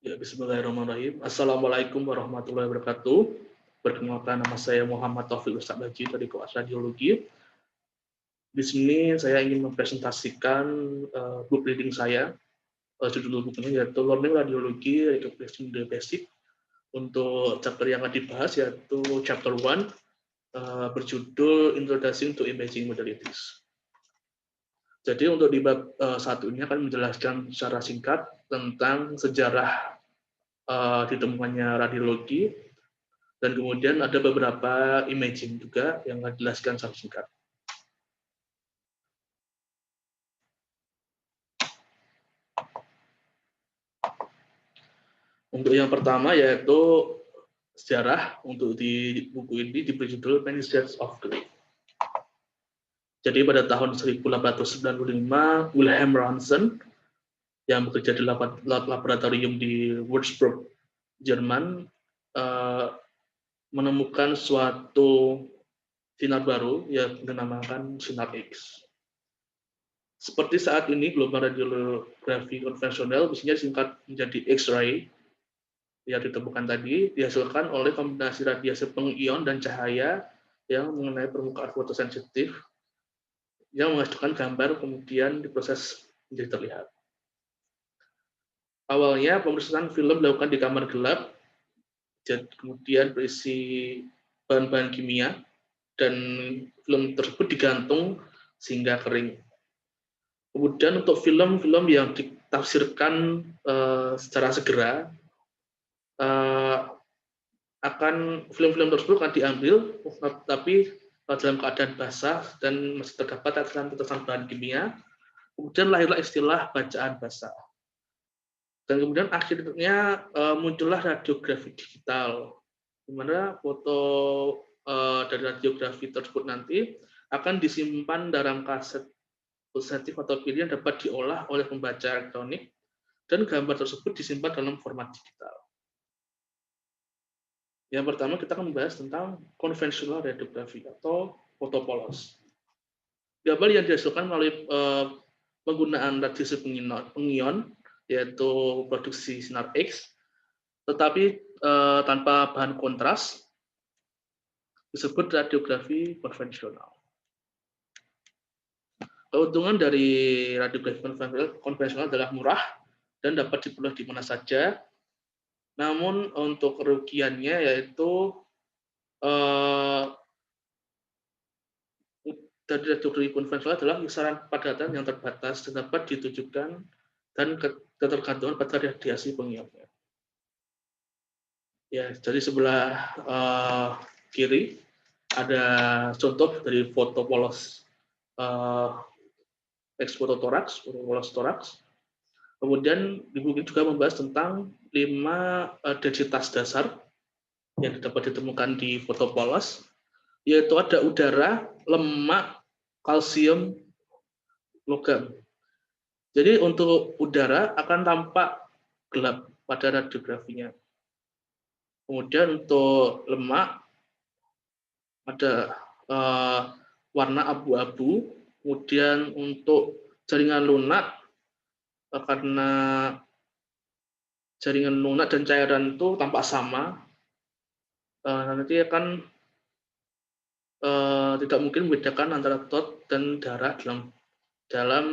Ya, bismillahirrahmanirrahim. Assalamualaikum warahmatullahi wabarakatuh. Perkenalkan, nama saya Muhammad Taufik Ustaz Haji dari Kelas Radiologi. Di sini saya ingin mempresentasikan book reading saya. Judul bukunya yaitu Learning Radiology Recognition the Basic. Untuk chapter yang akan dibahas yaitu chapter 1 berjudul Introduction to Imaging Modalities. Jadi untuk di bab 1 ini akan menjelaskan secara singkat tentang sejarah ditemukannya radiologi, dan kemudian ada beberapa imaging juga yang akan dijelaskan secara singkat. Untuk yang pertama yaitu sejarah. Untuk di buku ini diberi judul Many Shades of Grey. Jadi pada tahun 1895 Wilhelm Röntgen yang bekerja di laboratorium di Würzburg, Jerman, menemukan suatu sinar baru yang dinamakan sinar X. Seperti saat ini gelombang radiografi konvensional biasanya disingkat menjadi X-ray yang ditemukan tadi, dihasilkan oleh kombinasi radiasi pengion dan cahaya yang mengenai permukaan fotosensitif yang menghasilkan gambar kemudian diproses menjadi terlihat. Awalnya pemeriksaan film dilakukan di kamar gelap, kemudian berisi bahan-bahan kimia, dan film tersebut digantung sehingga kering. Kemudian untuk film-film yang ditafsirkan secara segera, film-film tersebut akan diambil, tapi dalam keadaan basah dan masih terdapat tetesan bahan kimia. Kemudian lahirlah istilah bacaan basah. Dan kemudian akhirnya muncullah radiografi digital, di mana foto dari radiografi tersebut nanti akan disimpan dalam kaset positif atau video yang dapat diolah oleh pembaca elektronik, dan gambar tersebut disimpan dalam format digital. Yang pertama kita akan membahas tentang konvensional radiografi atau foto polos. Gambar yang dihasilkan melalui penggunaan radiasi pengion, yaitu produksi sinar X, tetapi tanpa bahan kontras, disebut radiografi konvensional. Keuntungan dari radiografi konvensional adalah murah dan dapat diperoleh di mana saja. Namun untuk kerugiannya yaitu dari radiografi konvensional adalah kisaran padatan yang terbatas dan dapat ditujukan dan ketergantungan pada radiasi pengionnya. Ya, jadi sebelah kiri ada contoh dari foto polos foto polos toraks. Kemudian di buku juga membahas tentang 5 densitas dasar yang dapat ditemukan di foto polos, yaitu ada udara, lemak, kalsium, logam. Jadi untuk udara akan tampak gelap pada radiografinya. Kemudian untuk lemak ada warna abu-abu. Kemudian untuk jaringan lunak, karena jaringan lunak dan cairan itu tampak sama, nanti akan tidak mungkin membedakan antara dot dan darah dalam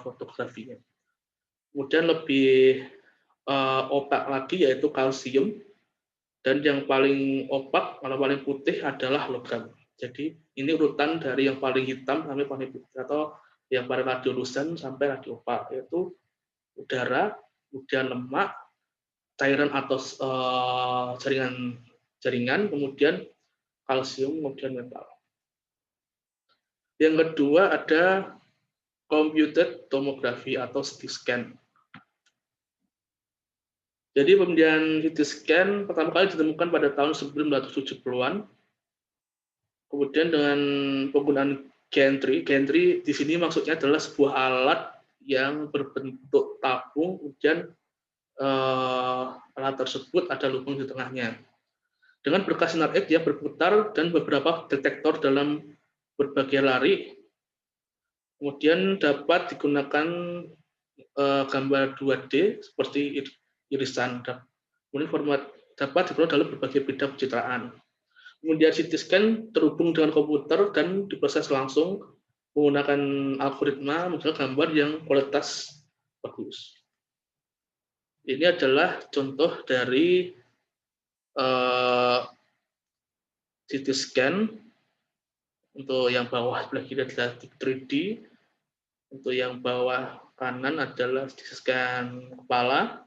fotografinya. Kemudian lebih opak lagi yaitu kalsium, dan yang paling opak atau paling putih adalah logam. Jadi ini urutan dari yang paling hitam sampai paling putih, atau yang paling radiolucent sampai radiopak, yaitu udara, kemudian lemak, cairan atau jaringan, kemudian kalsium, kemudian metal. Yang kedua ada computed tomography atau CT scan. Jadi pemilihan CT scan pertama kali ditemukan pada tahun 1970-an. Kemudian dengan penggunaan gantry di sini maksudnya adalah sebuah alat yang berbentuk tabung, kemudian alat tersebut ada lubang di tengahnya. Dengan berkas sinar X yang berputar dan beberapa detektor dalam berbagai lari, kemudian dapat digunakan gambar 2D seperti irisan. Kemudian format dapat diperoleh dalam berbagai bidang pencitraan. Kemudian CT scan terhubung dengan komputer dan diproses langsung menggunakan algoritma misalnya gambar yang kualitas bagus. Ini adalah contoh dari CT scan. Untuk yang bawah sebelah kiri adalah 3D, untuk yang bawah kanan adalah CT scan kepala.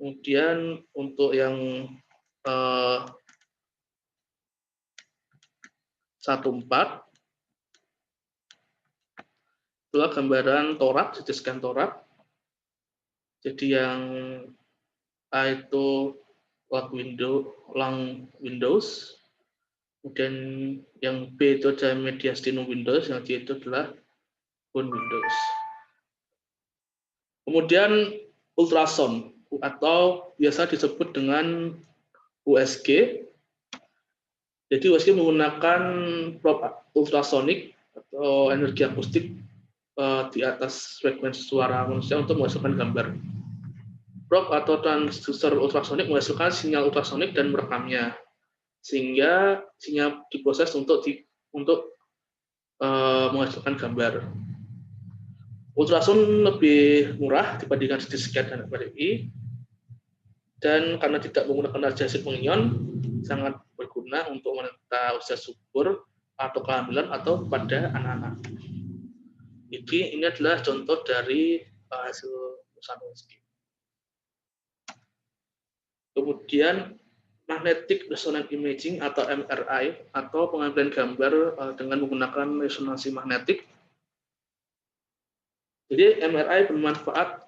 Kemudian untuk yang 1/4 itulah gambaran torak, CT scan torak. Jadi yang A itu lung windows, kemudian yang B itu adalah mediastinum windows, yang C itu adalah bone windows. Kemudian ultrasound atau biasa disebut dengan USG. Jadi USG menggunakan probe ultrasonik atau energi akustik di atas frekuensi suara manusia untuk menghasilkan gambar. Probe atau transducer ultrasonik menghasilkan sinyal ultrasonik dan merekamnya, sehingga sinyal diproses untuk menghasilkan gambar. Ultrasound lebih murah dibandingkan CT scan dan MRI, dan karena tidak menggunakan radiasi pengion, sangat berguna untuk wanita usia subur atau kehamilan atau pada anak-anak. Ini adalah contoh dari hasil perusahaan USG. Kemudian magnetic resonance imaging atau MRI atau pengambilan gambar dengan menggunakan resonansi magnetik. Jadi MRI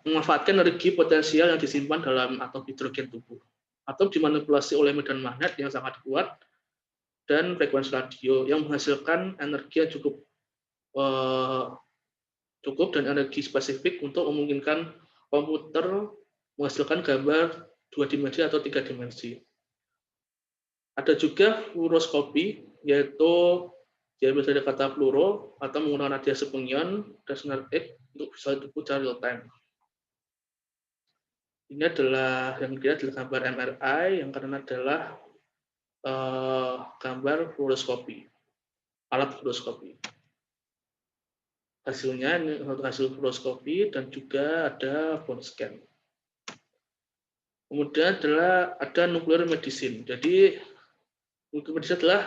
memanfaatkan energi potensial yang disimpan dalam atom hidrogen tubuh. Atom dimanipulasi oleh medan magnet yang sangat kuat dan frekuensi radio yang menghasilkan energi yang cukup dan energi spesifik untuk memungkinkan komputer menghasilkan gambar 2 dimensi atau 3 dimensi. Ada juga fluoroskopi, yaitu dia bisa ada kata fluoro atau menggunakan radiasi pengion dan sinar X untuk bisa disebut secara real time. Ini adalah yang ketiga adalah gambar MRI, yang kanan adalah gambar fluoroskopi, alat fluoroskopi. Hasilnya ini hasil fluoroskopi dan juga ada bone scan. Kemudian ada nuclear medicine. Jadi nuclear medicine adalah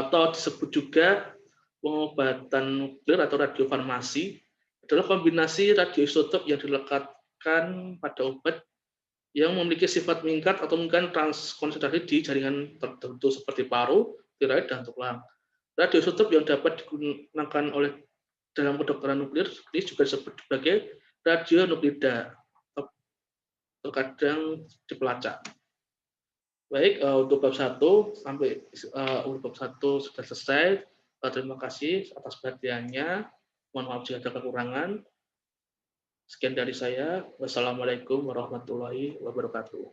atau disebut juga pengobatan nuklir atau radiofarmasi, adalah kombinasi radioisotop yang dilekatkan pada obat yang memiliki sifat mengikat atau menggunakan transkonsentrasi di jaringan tertentu seperti paru, tiroid, dan tulang. Radioisotop yang dapat digunakan oleh dalam kedokteran nuklir ini juga disebut sebagai radionuklida, terkadang dipelacak. Baik, untuk bab 1 sampai bab 1 sudah selesai. Terima kasih atas perhatiannya. Mohon maaf jika ada kekurangan. Sekian dari saya. Wassalamualaikum warahmatullahi wabarakatuh.